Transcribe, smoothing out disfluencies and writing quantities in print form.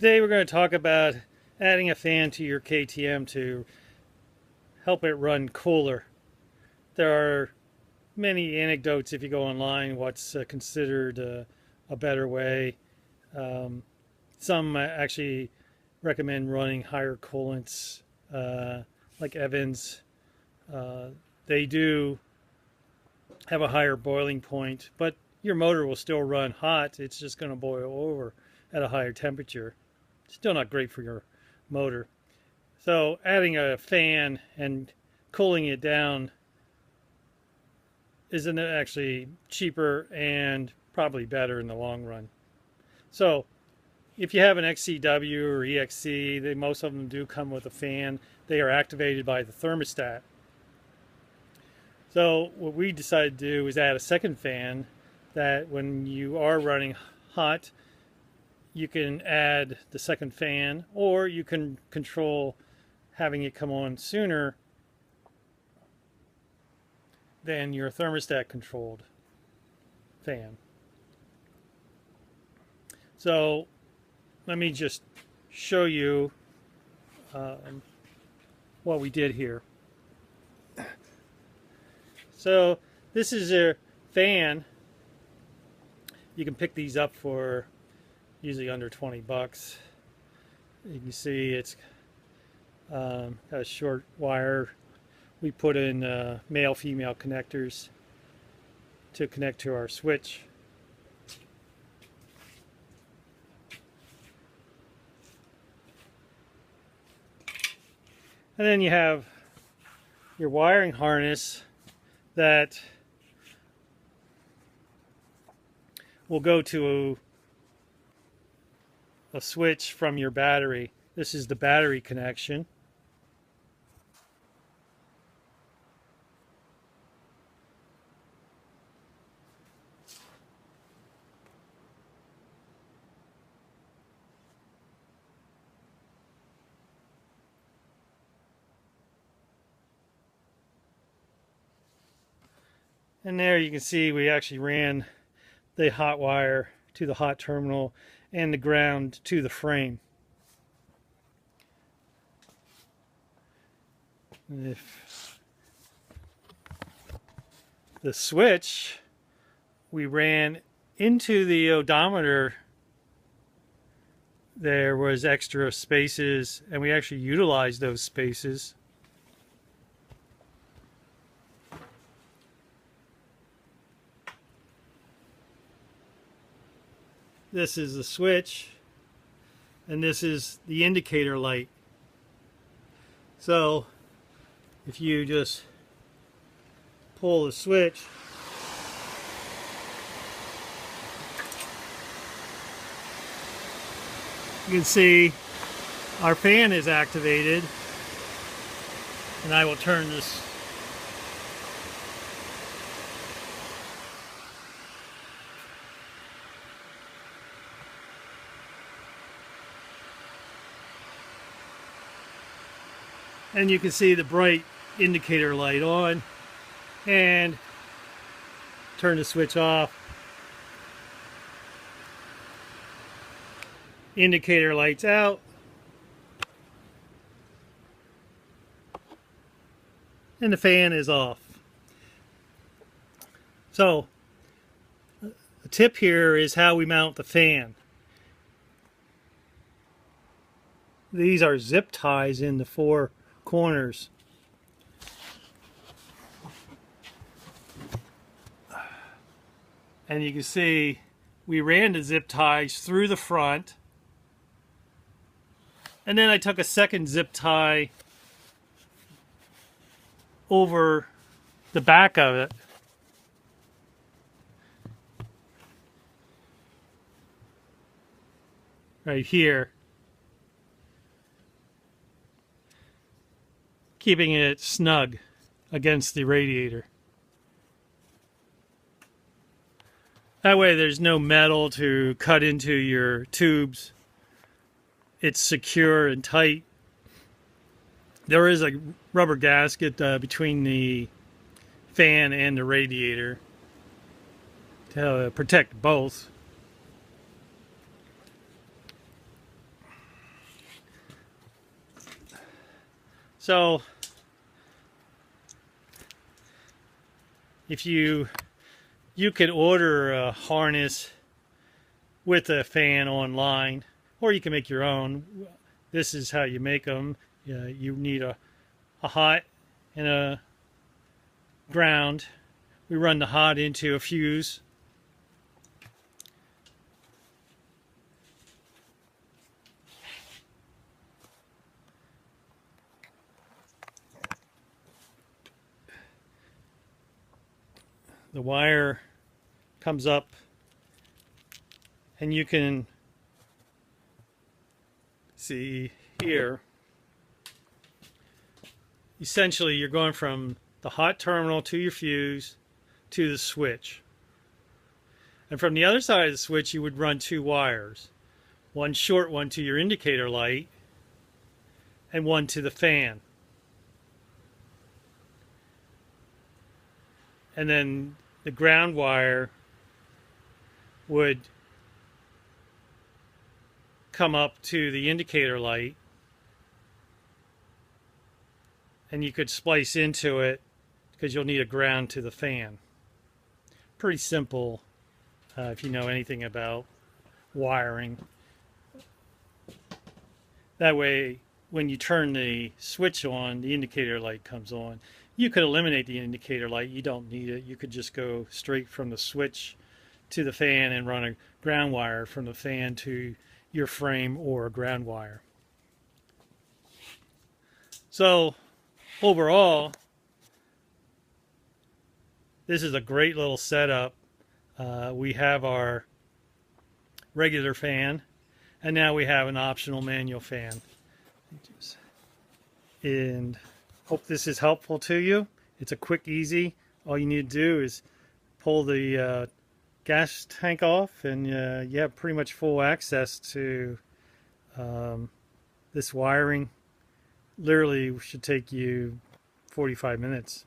Today we're going to talk about adding a fan to your KTM to help it run cooler. There are many anecdotes if you go online what's considered a better way. Some actually recommend running higher coolants, like Evans. They do have a higher boiling point, but your motor will still run hot. It's just going to boil over at a higher temperature. Still not great for your motor. So adding a fan and cooling it down isn't actually cheaper and probably better in the long run. So if you have an XCW or EXC, most of them do come with a fan. They are activated by the thermostat. So what we decided to do is add a second fan that when you are running hot, you can add the second fan, or you can control having it come on sooner than your thermostat controlled fan. So let me just show you what we did here. So this is a fan. You can pick these up for usually under 20 bucks. You can see it's got a short wire. We put in male-female connectors to connect to our switch. And then you have your wiring harness that will go to a switch from your battery. This is the battery connection. And there you can see we actually ran the hot wire to the hot terminal and the ground to the frame. And if the switch we ran into the odometer, there was extra spaces, and we actually utilized those spaces. This is the switch, and this is the indicator light. So if you just pull the switch, you can see our fan is activated, and I will turn this . And you can see the bright indicator light on, and turn the switch off. Indicator lights out, and the fan is off. So the tip here is how we mount the fan. These are zip ties in the four corners. And you can see we ran the zip ties through the front, and then I took a second zip tie over the back of it. Right here. Keeping it snug against the radiator. That way there's no metal to cut into your tubes. It's secure and tight. There is a rubber gasket between the fan and the radiator to protect both. So if you could order a harness with a fan online, or you can make your own. This is how you make them. You need a hot and a ground. We run the hot into a fuse. The wire comes up, and you can see here, essentially you're going from the hot terminal to your fuse to the switch. And from the other side of the switch you would run two wires. One short one to your indicator light and one to the fan. And then the ground wire would come up to the indicator light, and you could splice into it because you'll need a ground to the fan. Pretty simple if you know anything about wiring. That way when you turn the switch on, the indicator light comes on. You could eliminate the indicator light, you don't need it. You could just go straight from the switch to the fan and run a ground wire from the fan to your frame or a ground wire. So overall, this is a great little setup. We have our regular fan, and now we have an optional manual fan. And hope this is helpful to you. It's a quick, easy. All you need to do is pull the gas tank off, and you have pretty much full access to this wiring. Literally should take you 45 minutes.